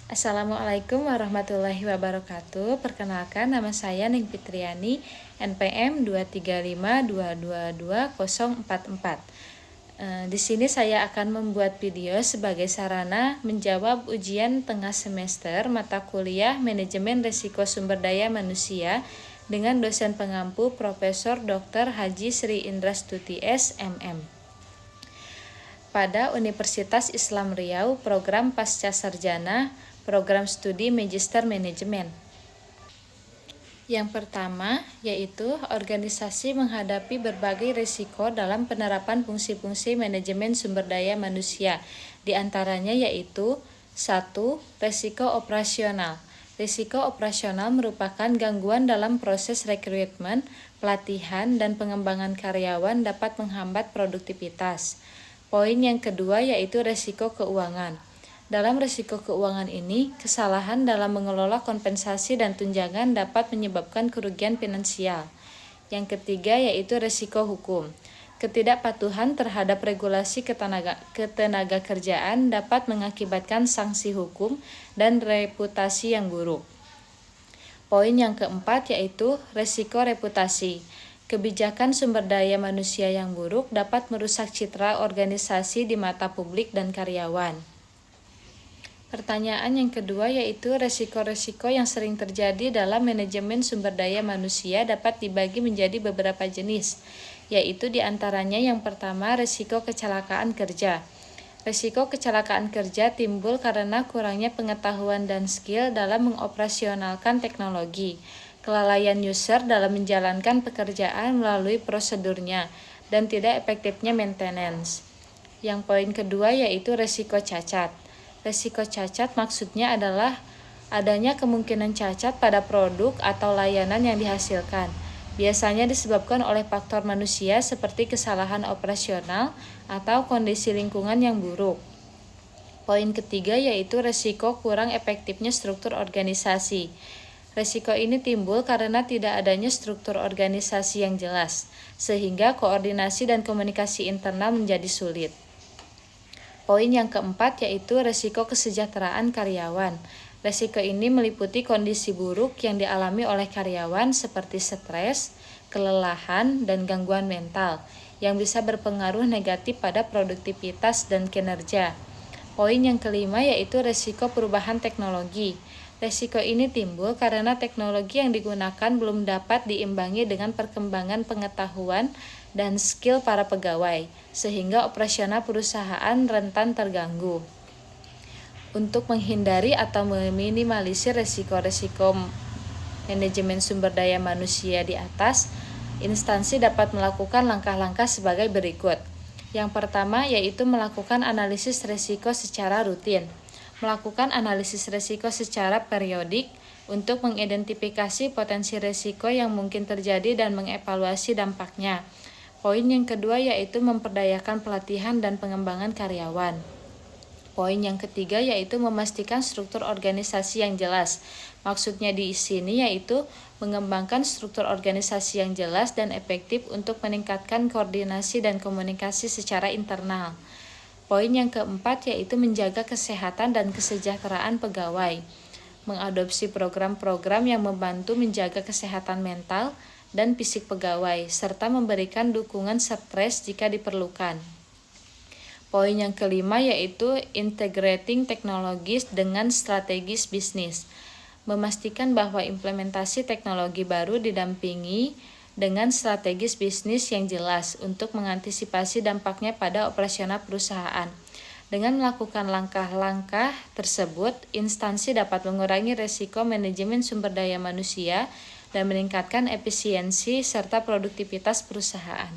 Assalamualaikum warahmatullahi wabarakatuh. Perkenalkan, nama saya Ning Fitriani, NPM 235222044. Di sini saya akan membuat video sebagai sarana menjawab ujian tengah semester mata kuliah Manajemen Risiko Sumber Daya Manusia dengan dosen pengampu Profesor Dr. Haji Sri Indrastuti S.MM. Pada Universitas Islam Riau, program Pasca Sarjana, program studi Magister Manajemen. Yang pertama, yaitu organisasi menghadapi berbagai risiko dalam penerapan fungsi-fungsi manajemen sumber daya manusia. Di antaranya yaitu 1. Risiko operasional. Risiko operasional merupakan gangguan dalam proses rekrutmen, pelatihan, dan pengembangan karyawan dapat menghambat produktivitas. Poin yang kedua yaitu risiko keuangan. Dalam risiko keuangan ini, kesalahan dalam mengelola kompensasi dan tunjangan dapat menyebabkan kerugian finansial. Yang ketiga yaitu risiko hukum. Ketidakpatuhan terhadap regulasi ketenaga kerjaan dapat mengakibatkan sanksi hukum dan reputasi yang buruk. Poin yang keempat yaitu risiko reputasi. Kebijakan sumber daya manusia yang buruk dapat merusak citra organisasi di mata publik dan karyawan. Pertanyaan yang kedua yaitu risiko-risiko yang sering terjadi dalam manajemen sumber daya manusia dapat dibagi menjadi beberapa jenis, yaitu diantaranya yang pertama risiko kecelakaan kerja. Risiko kecelakaan kerja timbul karena kurangnya pengetahuan dan skill dalam mengoperasionalkan teknologi, kelalaian user dalam menjalankan pekerjaan melalui prosedurnya, dan tidak efektifnya maintenance. Yang poin kedua yaitu risiko cacat. Risiko cacat maksudnya adalah adanya kemungkinan cacat pada produk atau layanan yang dihasilkan. Biasanya disebabkan oleh faktor manusia seperti kesalahan operasional atau kondisi lingkungan yang buruk. Poin ketiga yaitu risiko kurang efektifnya struktur organisasi. Risiko ini timbul karena tidak adanya struktur organisasi yang jelas, sehingga koordinasi dan komunikasi internal menjadi sulit. Poin yang keempat yaitu risiko kesejahteraan karyawan. Risiko ini meliputi kondisi buruk yang dialami oleh karyawan seperti stres, kelelahan, dan gangguan mental yang bisa berpengaruh negatif pada produktivitas dan kinerja. Poin yang kelima yaitu risiko perubahan teknologi. Risiko ini timbul karena teknologi yang digunakan belum dapat diimbangi dengan perkembangan pengetahuan dan skill para pegawai, sehingga operasional perusahaan rentan terganggu. Untuk menghindari atau meminimalisir risiko-risiko manajemen sumber daya manusia di atas, instansi dapat melakukan langkah-langkah sebagai berikut. Yang pertama yaitu melakukan analisis risiko secara rutin. Melakukan analisis risiko secara periodik untuk mengidentifikasi potensi risiko yang mungkin terjadi dan mengevaluasi dampaknya. Poin yang kedua yaitu memperdayakan pelatihan dan pengembangan karyawan. Poin yang ketiga yaitu memastikan struktur organisasi yang jelas. Maksudnya di sini yaitu mengembangkan struktur organisasi yang jelas dan efektif untuk meningkatkan koordinasi dan komunikasi secara internal. Poin yang keempat yaitu menjaga kesehatan dan kesejahteraan pegawai. Mengadopsi program-program yang membantu menjaga kesehatan mental dan fisik pegawai, serta memberikan dukungan stres jika diperlukan. Poin yang kelima yaitu integrating teknologis dengan strategis bisnis. Memastikan bahwa implementasi teknologi baru didampingi dengan strategis bisnis yang jelas untuk mengantisipasi dampaknya pada operasional perusahaan. Dengan melakukan langkah-langkah tersebut, instansi dapat mengurangi risiko manajemen sumber daya manusia dan meningkatkan efisiensi serta produktivitas perusahaan.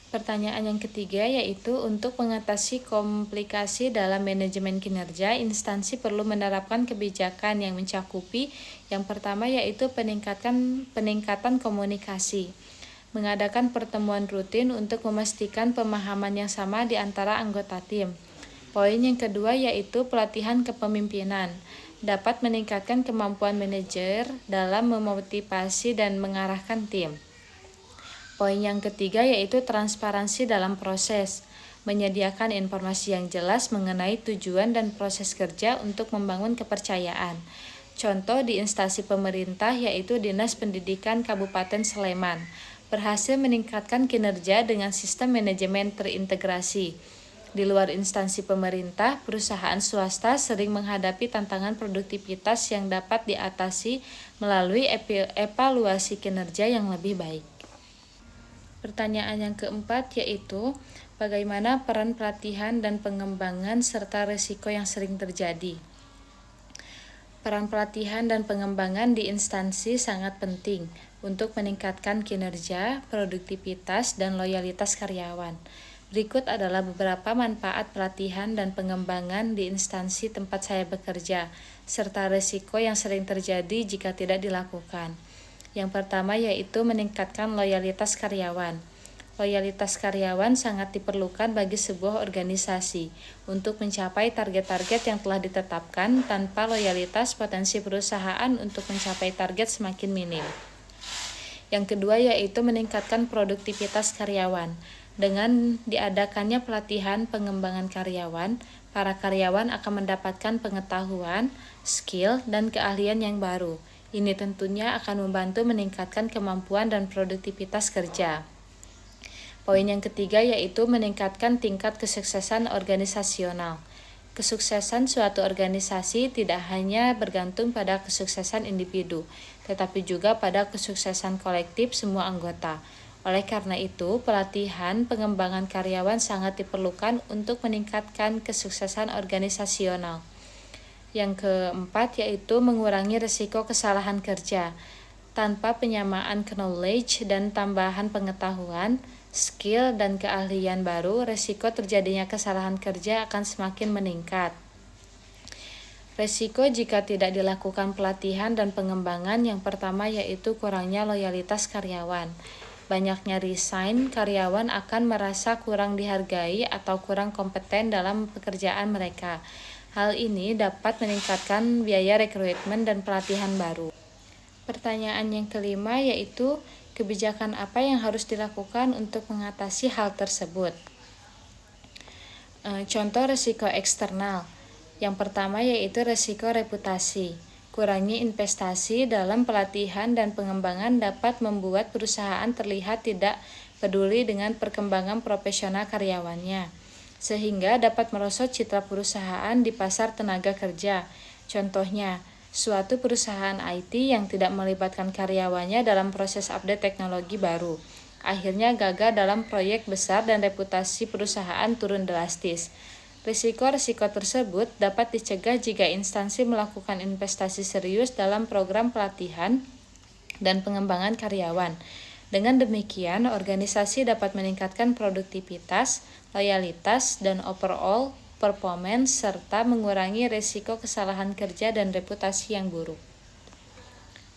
Pertanyaan yang ketiga yaitu untuk mengatasi komplikasi dalam manajemen kinerja, instansi perlu menerapkan kebijakan yang mencakupi yang pertama yaitu peningkatan komunikasi. Mengadakan pertemuan rutin untuk memastikan pemahaman yang sama di antara anggota tim. Poin yang kedua yaitu pelatihan kepemimpinan. Dapat meningkatkan kemampuan manajer dalam memotivasi dan mengarahkan tim. Poin yang ketiga yaitu transparansi dalam proses. menyediakan informasi yang jelas mengenai tujuan dan proses kerja untuk membangun kepercayaan. Contoh di instansi pemerintah yaitu Dinas Pendidikan Kabupaten Sleman, berhasil meningkatkan kinerja dengan sistem manajemen terintegrasi. Di luar instansi pemerintah, perusahaan swasta sering menghadapi tantangan produktivitas yang dapat diatasi melalui evaluasi kinerja yang lebih baik. Pertanyaan yang keempat yaitu, bagaimana peran pelatihan dan pengembangan serta risiko yang sering terjadi? Peran pelatihan dan pengembangan di instansi sangat penting untuk meningkatkan kinerja, produktivitas, dan loyalitas karyawan. Berikut adalah beberapa manfaat pelatihan dan pengembangan di instansi tempat saya bekerja, serta risiko yang sering terjadi jika tidak dilakukan. Yang pertama yaitu meningkatkan loyalitas karyawan. Loyalitas karyawan sangat diperlukan bagi sebuah organisasi untuk mencapai target-target yang telah ditetapkan. Tanpa loyalitas, potensi perusahaan untuk mencapai target semakin minim. Yang kedua yaitu meningkatkan produktivitas karyawan. Dengan diadakannya pelatihan pengembangan karyawan, para karyawan akan mendapatkan pengetahuan, skill, dan keahlian yang baru. Ini tentunya akan membantu meningkatkan kemampuan dan produktivitas kerja. Poin yang ketiga yaitu meningkatkan tingkat kesuksesan organisasional. Kesuksesan suatu organisasi tidak hanya bergantung pada kesuksesan individu, tetapi juga pada kesuksesan kolektif semua anggota. Oleh karena itu, pelatihan pengembangan karyawan sangat diperlukan untuk meningkatkan kesuksesan organisasional. Yang keempat yaitu mengurangi risiko kesalahan kerja. Tanpa penyamaan knowledge dan tambahan pengetahuan, skill, dan keahlian baru, risiko terjadinya kesalahan kerja akan semakin meningkat. Risiko jika tidak dilakukan pelatihan dan pengembangan yang pertama yaitu kurangnya loyalitas karyawan. Banyaknya resign, karyawan akan merasa kurang dihargai atau kurang kompeten dalam pekerjaan mereka. Hal ini dapat meningkatkan biaya rekrutmen dan pelatihan baru. Pertanyaan yang kelima yaitu, kebijakan apa yang harus dilakukan untuk mengatasi hal tersebut? Contoh risiko eksternal. Yang pertama yaitu risiko reputasi. Kurangnya investasi dalam pelatihan dan pengembangan dapat membuat perusahaan terlihat tidak peduli dengan perkembangan profesional karyawannya, sehingga dapat merosot citra perusahaan di pasar tenaga kerja. Contohnya, suatu perusahaan IT yang tidak melibatkan karyawannya dalam proses update teknologi baru, akhirnya gagal dalam proyek besar dan reputasi perusahaan turun drastis. Risiko-risiko tersebut dapat dicegah jika instansi melakukan investasi serius dalam program pelatihan dan pengembangan karyawan. Dengan demikian, organisasi dapat meningkatkan produktivitas, loyalitas, dan overall performance serta mengurangi risiko kesalahan kerja dan reputasi yang buruk.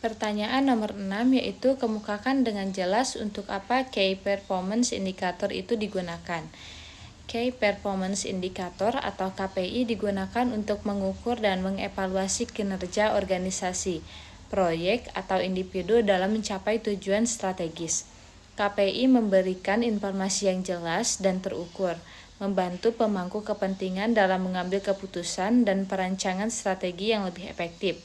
Pertanyaan nomor 6 yaitu, kemukakan dengan jelas untuk apa Key Performance Indicator itu digunakan. Key Performance Indicator atau KPI digunakan untuk mengukur dan mengevaluasi kinerja organisasi, proyek, atau individu dalam mencapai tujuan strategis. KPI memberikan informasi yang jelas dan terukur, membantu pemangku kepentingan dalam mengambil keputusan dan perancangan strategi yang lebih efektif.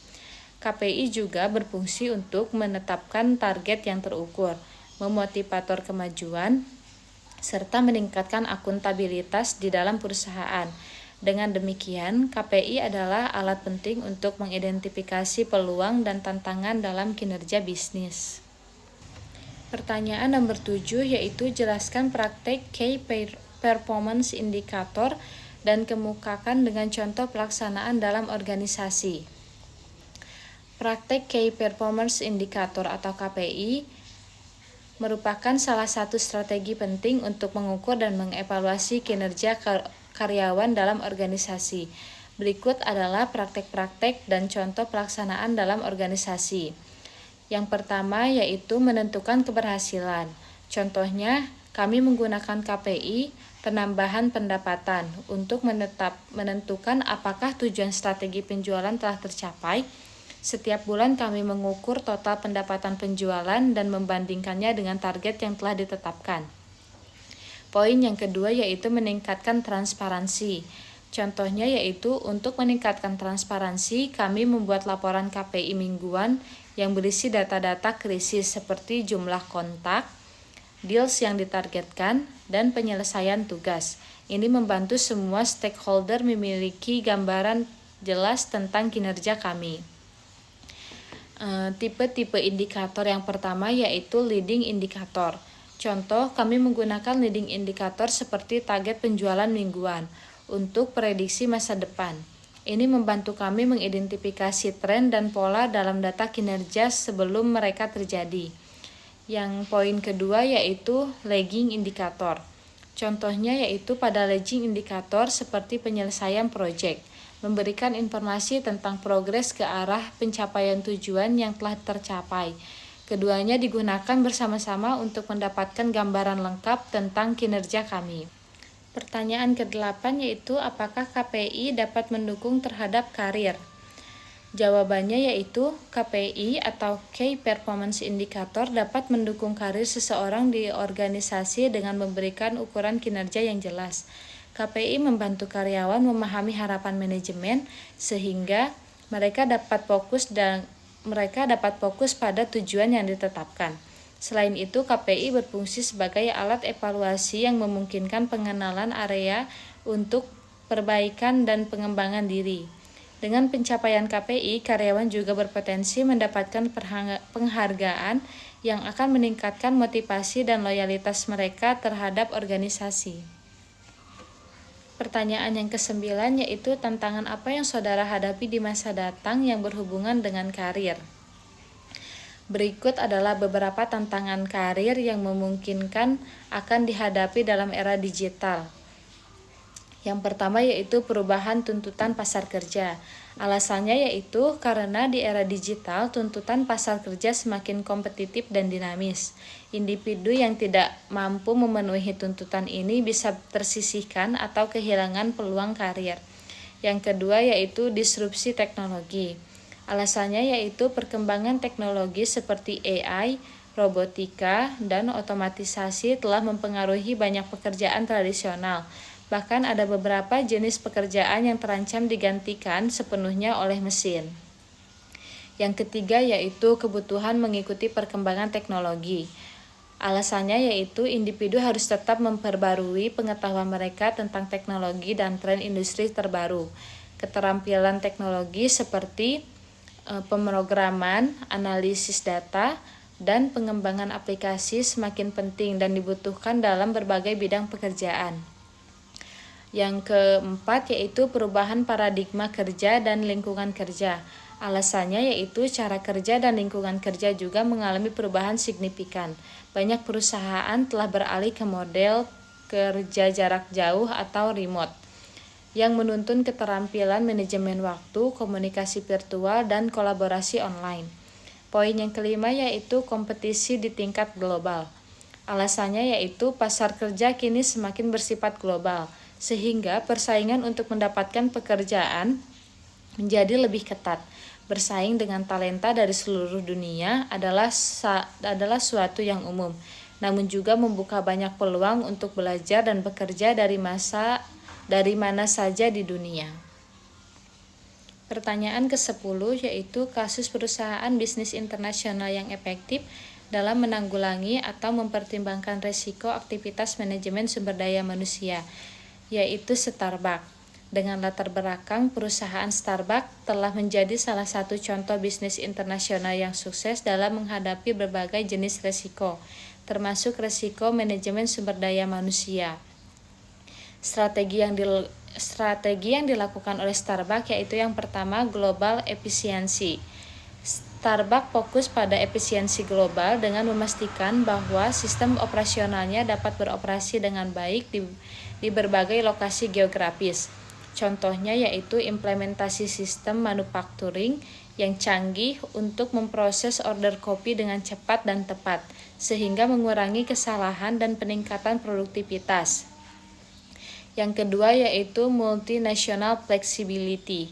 KPI juga berfungsi untuk menetapkan target yang terukur, memotivator kemajuan, serta meningkatkan akuntabilitas di dalam perusahaan. Dengan demikian, KPI adalah alat penting untuk mengidentifikasi peluang dan tantangan dalam kinerja bisnis. Pertanyaan nomor 7 yaitu, jelaskan praktek Key Performance Indicator dan kemukakan dengan contoh pelaksanaan dalam organisasi. Praktek Key Performance Indicator atau KPI merupakan salah satu strategi penting untuk mengukur dan mengevaluasi kinerja karyawan dalam organisasi. Berikut adalah praktek-praktek dan contoh pelaksanaan dalam organisasi. Yang pertama yaitu menentukan keberhasilan. Contohnya, kami menggunakan KPI, penambahan pendapatan, untuk menentukan apakah tujuan strategi penjualan telah tercapai. Setiap bulan kami mengukur total pendapatan penjualan dan membandingkannya dengan target yang telah ditetapkan. Poin yang kedua yaitu meningkatkan transparansi. Contohnya yaitu untuk meningkatkan transparansi, kami membuat laporan KPI mingguan yang berisi data-data krisis seperti jumlah kontak, deals yang ditargetkan, dan penyelesaian tugas. Ini membantu semua stakeholder memiliki gambaran jelas tentang kinerja kami. Tipe-tipe indikator yang pertama yaitu leading indikator. Contoh, kami menggunakan leading indikator seperti target penjualan mingguan untuk prediksi masa depan. Ini membantu kami mengidentifikasi tren dan pola dalam data kinerja sebelum mereka terjadi. Yang poin kedua yaitu lagging indikator. Contohnya yaitu pada lagging indikator seperti penyelesaian proyek, memberikan informasi tentang progres ke arah pencapaian tujuan yang telah tercapai. Keduanya digunakan bersama-sama untuk mendapatkan gambaran lengkap tentang kinerja kami. Pertanyaan ke-8 yaitu apakah KPI dapat mendukung terhadap karir? Jawabannya yaitu KPI atau Key Performance Indicator dapat mendukung karir seseorang di organisasi dengan memberikan ukuran kinerja yang jelas. KPI membantu karyawan memahami harapan manajemen sehingga mereka dapat fokus pada tujuan yang ditetapkan. Selain itu, KPI berfungsi sebagai alat evaluasi yang memungkinkan pengenalan area untuk perbaikan dan pengembangan diri. Dengan pencapaian KPI, karyawan juga berpotensi mendapatkan penghargaan yang akan meningkatkan motivasi dan loyalitas mereka terhadap organisasi. Pertanyaan yang ke-9 yaitu tantangan apa yang saudara hadapi di masa datang yang berhubungan dengan karir. Berikut adalah beberapa tantangan karir yang memungkinkan akan dihadapi dalam era digital. Yang pertama yaitu perubahan tuntutan pasar kerja. Alasannya yaitu karena di era digital tuntutan pasar kerja semakin kompetitif dan dinamis. Individu yang tidak mampu memenuhi tuntutan ini bisa tersisihkan atau kehilangan peluang karir. Yang kedua yaitu disrupsi teknologi. Alasannya yaitu perkembangan teknologi seperti AI, robotika, dan otomatisasi telah mempengaruhi banyak pekerjaan tradisional. Bahkan ada beberapa jenis pekerjaan yang terancam digantikan sepenuhnya oleh mesin. Yang ketiga yaitu kebutuhan mengikuti perkembangan teknologi. Alasannya yaitu individu harus tetap memperbarui pengetahuan mereka tentang teknologi dan tren industri terbaru. Keterampilan teknologi seperti pemrograman, analisis data, dan pengembangan aplikasi semakin penting dan dibutuhkan dalam berbagai bidang pekerjaan. Yang keempat yaitu perubahan paradigma kerja dan lingkungan kerja. Alasannya yaitu cara kerja dan lingkungan kerja juga mengalami perubahan signifikan. Banyak perusahaan telah beralih ke model kerja jarak jauh atau remote yang menuntun keterampilan manajemen waktu, komunikasi virtual, dan kolaborasi online. Poin yang kelima yaitu kompetisi di tingkat global. Alasannya yaitu pasar kerja kini semakin bersifat global, sehingga persaingan untuk mendapatkan pekerjaan menjadi lebih ketat. Bersaing dengan talenta dari seluruh dunia adalah suatu yang umum, namun juga membuka banyak peluang untuk belajar dan bekerja dari mana saja di dunia. Pertanyaan ke-10 yaitu kasus perusahaan bisnis internasional yang efektif dalam menanggulangi atau mempertimbangkan risiko aktivitas manajemen sumber daya manusia, yaitu Starbucks. Dengan latar belakang perusahaan Starbucks telah menjadi salah satu contoh bisnis internasional yang sukses dalam menghadapi berbagai jenis risiko, termasuk risiko manajemen sumber daya manusia. Strategi yang dilakukan oleh Starbucks yaitu yang pertama global efisiensi. Starbucks fokus pada efisiensi global dengan memastikan bahwa sistem operasionalnya dapat beroperasi dengan baik di berbagai lokasi geografis. Contohnya yaitu implementasi sistem manufacturing yang canggih untuk memproses order kopi dengan cepat dan tepat, sehingga mengurangi kesalahan dan peningkatan produktivitas. Yang kedua yaitu multinational flexibility,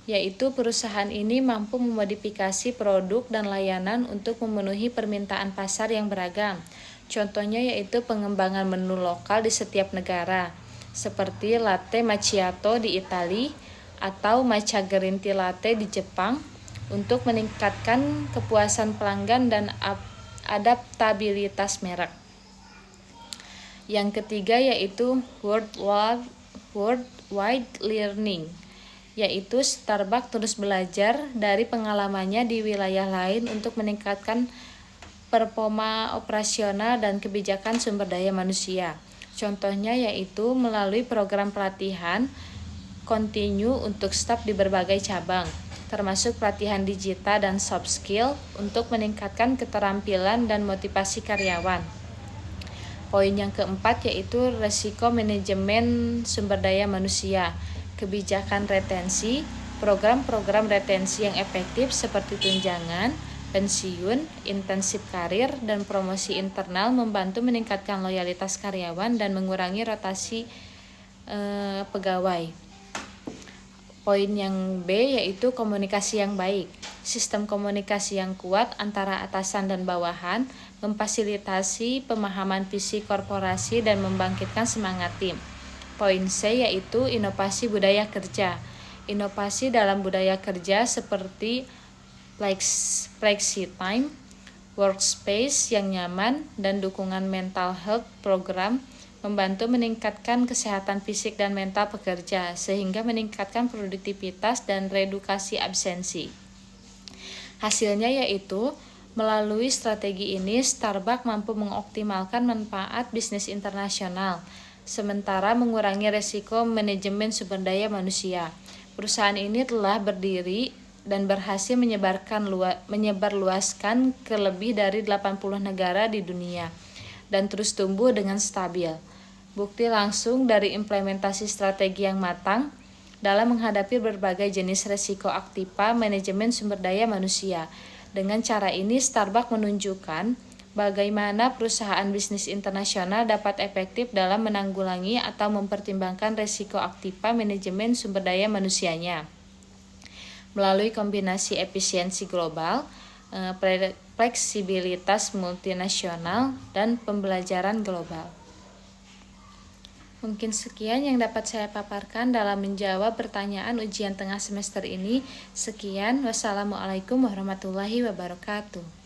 yaitu perusahaan ini mampu memodifikasi produk dan layanan untuk memenuhi permintaan pasar yang beragam. Contohnya yaitu pengembangan menu lokal di setiap negara, seperti latte macchiato di Italia atau matcha green tea latte di Jepang untuk meningkatkan kepuasan pelanggan dan adaptabilitas merek. Yang ketiga yaitu worldwide learning, yaitu Starbucks terus belajar dari pengalamannya di wilayah lain untuk meningkatkan performa operasional dan kebijakan sumber daya manusia. Contohnya yaitu melalui program pelatihan kontinu untuk staf di berbagai cabang, termasuk pelatihan digital dan soft skill untuk meningkatkan keterampilan dan motivasi karyawan. Poin yang keempat yaitu resiko manajemen sumber daya manusia, kebijakan retensi, program-program retensi yang efektif seperti tunjangan, pensiun, intensif karir, dan promosi internal membantu meningkatkan loyalitas karyawan dan mengurangi rotasi pegawai. Poin yang B yaitu komunikasi yang baik. Sistem komunikasi yang kuat antara atasan dan bawahan memfasilitasi pemahaman visi korporasi dan membangkitkan semangat tim. Poin C yaitu inovasi budaya kerja. Inovasi dalam budaya kerja seperti flexi time, workspace yang nyaman, dan dukungan mental health program membantu meningkatkan kesehatan fisik dan mental pekerja sehingga meningkatkan produktivitas dan redukasi absensi. Hasilnya yaitu melalui strategi ini Starbucks mampu mengoptimalkan manfaat bisnis internasional sementara mengurangi resiko manajemen sumber daya manusia. Perusahaan ini telah berdiri dan berhasil menyebarluaskan ke lebih dari 80 negara di dunia dan terus tumbuh dengan stabil. Bukti langsung dari implementasi strategi yang matang dalam menghadapi berbagai jenis resiko aktiva manajemen sumber daya manusia. Dengan cara ini, Starbucks menunjukkan bagaimana perusahaan bisnis internasional dapat efektif dalam menanggulangi atau mempertimbangkan resiko aktiva manajemen sumber daya manusianya melalui kombinasi efisiensi global, fleksibilitas multinasional, dan pembelajaran global. Mungkin sekian yang dapat saya paparkan dalam menjawab pertanyaan ujian tengah semester ini. Sekian, wassalamualaikum warahmatullahi wabarakatuh.